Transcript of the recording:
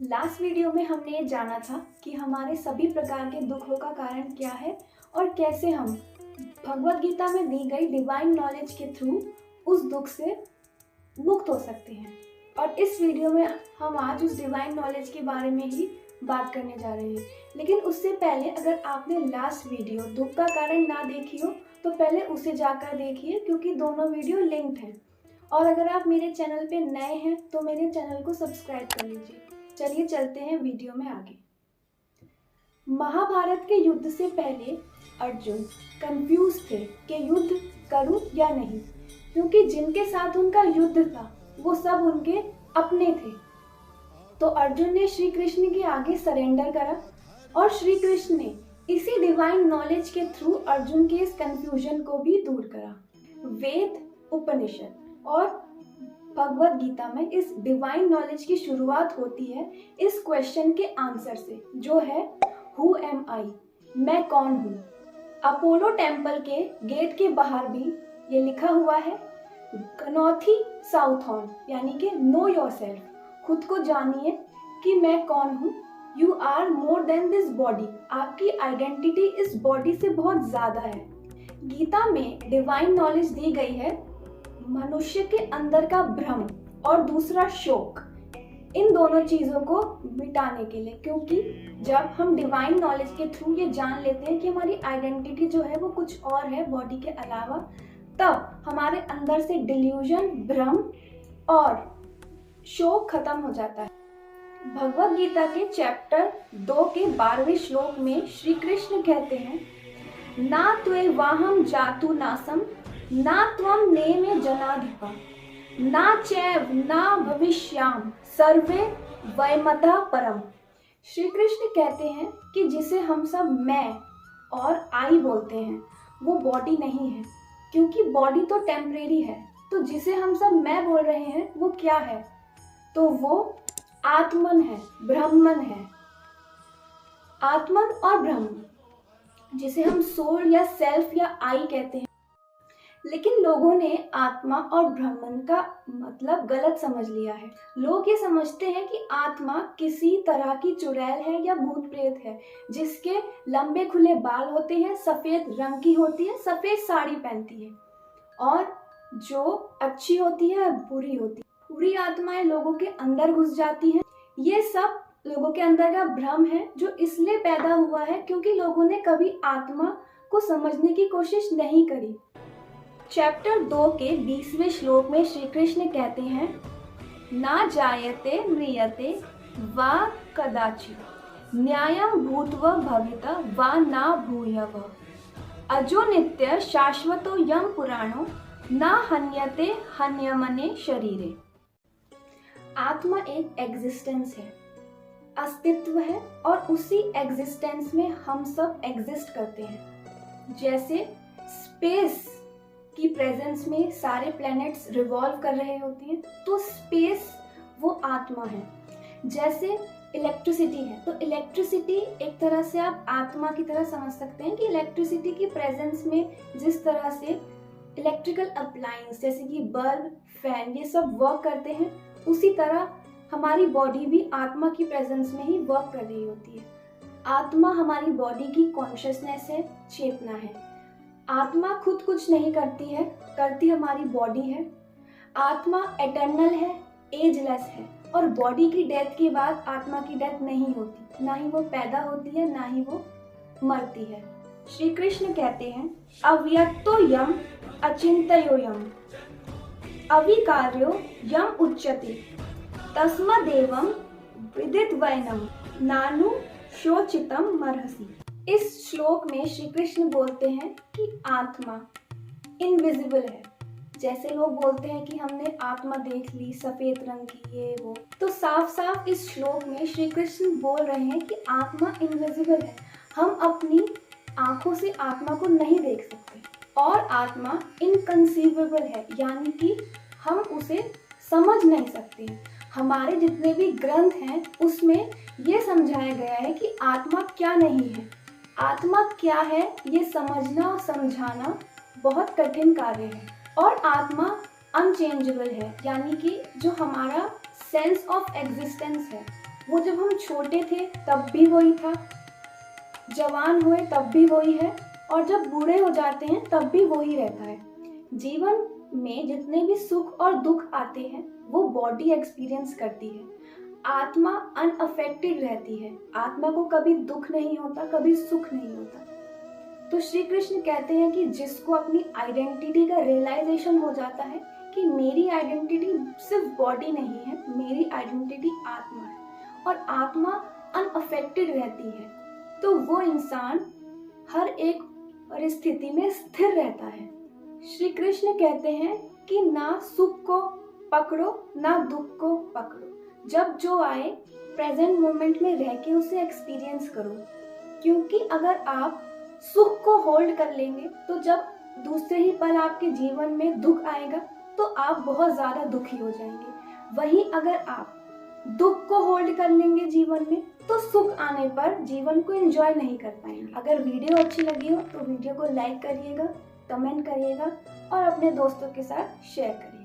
Last video में हमने ये जाना था कि हमारे सभी प्रकार के दुखों का कारण क्या है और कैसे हम भगवत गीता में दी गई डिवाइन नॉलेज के थ्रू उस दुख से मुक्त हो सकते हैं। और इस वीडियो में हम आज उस डिवाइन नॉलेज के बारे में ही बात करने जा रहे हैं। लेकिन उससे पहले अगर आपने लास्ट वीडियो दुख का कारण ना देखी हो तो पहले उसे जाकर देखिए, क्योंकि दोनों वीडियो लिंक्ड हैं। और अगर आप मेरे चैनल पे नए हैं तो मेरे चैनल को सब्सक्राइब कर लीजिए। चलिए चलते हैं वीडियो में आगे। महाभारत के युद्ध से पहले अर्जुन कंफ्यूज थे कि युद्ध करूं या नहीं, क्योंकि जिनके साथ उनका युद्ध था वो सब उनके अपने थे। तो अर्जुन ने श्री कृष्ण के आगे सरेंडर करा और श्री कृष्ण ने इसी डिवाइन नॉलेज के थ्रू अर्जुन के इस कंफ्यूजन को भी दूर करा। वेद, उपनिषद और भगवत गीता में इस डिवाइन नॉलेज की शुरुआत होती है इस क्वेश्चन के आंसर से, जो है हु एम आई, मैं कौन हूँ। अपोलो टेम्पल के गेट के बाहर भी ये लिखा हुआ है, गनौथी साउथॉन, यानी कि नो योरसेल्फ, खुद को जानिए कि मैं कौन हूँ। You are more than this body, आपकी आइडेंटिटी इस बॉडी से बहुत ज्यादा है। गीता में डिवाइन नॉलेज दी गई है मनुष्य के अंदर का भ्रम और दूसरा शोक, इन दोनों चीजों को मिटाने के लिए। क्योंकि जब हम डिवाइन नॉलेज के थ्रू ये जान लेते हैं कि हमारी आइडेंटिटी जो है वो कुछ और है बॉडी के अलावा, तब हमारे अंदर से डिल्यूजन, भ्रम और शोक खत्म हो जाता है। भगवत गीता के चैप्टर 2 के 12वें श्लोक में श्री कृष्ण कहते हैं, ना त्वे वाहम जातु नासम ना त्वम नेमे जनाधिपा ना चैव ना भविष्याम सर्वे वैमतः परम। श्री कृष्ण कहते हैं कि जिसे हम सब मैं और आई बोलते हैं वो बॉडी नहीं है, क्योंकि बॉडी तो टेम्परेरी है। तो जिसे हम सब मैं बोल रहे हैं वो क्या है, तो वो आत्मन है, ब्रह्मन है। आत्मन और ब्रह्म, जिसे हम सोल या सेल्फ या आई कहते हैं। लेकिन लोगों ने आत्मा और ब्रह्मन का मतलब गलत समझ लिया है। लोग ये समझते हैं कि आत्मा किसी तरह की चुड़ैल है या भूत प्रेत है, जिसके लंबे खुले बाल होते हैं, सफेद रंग की होती है, सफेद साड़ी पहनती है और जो अच्छी होती है बुरी होती है। पूरी आत्माएं लोगों के अंदर घुस जाती हैं। ये सब लोगों के अंदर का भ्रम है, जो इसलिए पैदा हुआ है क्योंकि लोगों ने कभी आत्मा को समझने की कोशिश नहीं करी। चैप्टर 2 के 20वें श्लोक में श्री कृष्ण कहते हैं, ना जायते म्रियते वा कदाचित् न्यायं भूत्वा भविता वा ना भूयः अजो नित्य शाश्वतो यं पुराणो ना हन्यते हन्यमने शरीरे। आत्मा एक एग्जिस्टेंस है, अस्तित्व है, और उसी एग्जिस्टेंस में हम सब एग्जिस्ट करते हैं। जैसे स्पेस की प्रेजेंस में सारे प्लैनेट्स रिवॉल्व कर रहे होते हैं, तो स्पेस वो आत्मा है। जैसे इलेक्ट्रिसिटी है, तो इलेक्ट्रिसिटी एक तरह से आप आत्मा की तरह समझ सकते हैं कि इलेक्ट्रिसिटी की प्रेजेंस में जिस तरह से इलेक्ट्रिकल अप्लायंस जैसे कि बल्ब, फैन, ये सब वर्क करते हैं, उसी तरह हमारी बॉडी भी आत्मा की प्रेजेंस में ही वर्क कर रही होती है। आत्मा हमारी बॉडी की कॉन्शियसनेस है, चेतना है। आत्मा खुद कुछ नहीं करती है, करती हमारी बॉडी है। आत्मा एटर्नल है, एजलेस है, और बॉडी की डेथ के बाद आत्मा की डेथ नहीं होती, ना ही वो पैदा होती है ना ही वो मरती है। श्री कृष्ण कहते हैं, अव्यक्तो यम अचिंत्यो यम अविकार्यो यम उच्यते तस्मदेवं विदित्वैनं नानु शोचितं मर्हसि। इस श्लोक में श्री कृष्ण बोलते हैं कि आत्मा इनविजिबल है। जैसे लोग बोलते हैं कि हमने आत्मा देख ली, सफेद रंग की, ये वो, तो साफ साफ इस श्लोक में श्री कृष्ण बोल रहे हैं कि आत्मा इनविजिबल है। हम अपनी आंखों से आत्मा को नहीं देख सकते, और आत्मा इनकंसीवेबल है, यानी कि हम उसे समझ नहीं सकते। हमारे जितने भी ग्रंथ हैं उसमें ये समझाया गया है कि आत्मा क्या नहीं है, आत्मा क्या है, ये समझना और समझाना बहुत कठिन कार्य है। और आत्मा अनचेंजेबल है, यानी कि जो हमारा सेंस ऑफ एग्जिस्टेंस है वो जब हम छोटे थे तब भी वही था, जवान हुए तब भी वही है, और जब बूढ़े हो जाते हैं तब भी वही रहता है। जीवन में जितने भी सुख और दुख आते हैं वो बॉडी एक्सपीरियंस करती है। आत्मा अनअफेक्टेड रहती है, आत्मा को कभी दुख नहीं होता, कभी सुख नहीं होता। तो श्री कृष्ण कहते हैं कि जिसको अपनी आइडेंटिटी का रियलाइजेशन हो जाता है कि मेरी आइडेंटिटी सिर्फ बॉडी नहीं है, मेरी आइडेंटिटी आत्मा है और आत्मा अनअफेक्टेड रहती है, तो वो इंसान हर एक परिस्थिति में स्थिर रहता है। श्री कृष्ण कहते हैं कि ना सुख को पकड़ो ना दुख को पकड़ो, जब जो आए प्रेजेंट मोमेंट में रह के उसे एक्सपीरियंस करो। क्योंकि अगर आप सुख को होल्ड कर लेंगे तो जब दूसरे ही पल आपके जीवन में दुख आएगा तो आप बहुत ज्यादा दुखी हो जाएंगे। वहीं अगर आप दुख को होल्ड कर लेंगे जीवन में तो सुख आने पर जीवन को एंजॉय नहीं कर पाएंगे। अगर वीडियो अच्छी लगी हो तो वीडियो को लाइक करिएगा, कमेंट करिएगा और अपने दोस्तों के साथ शेयर करिएगा।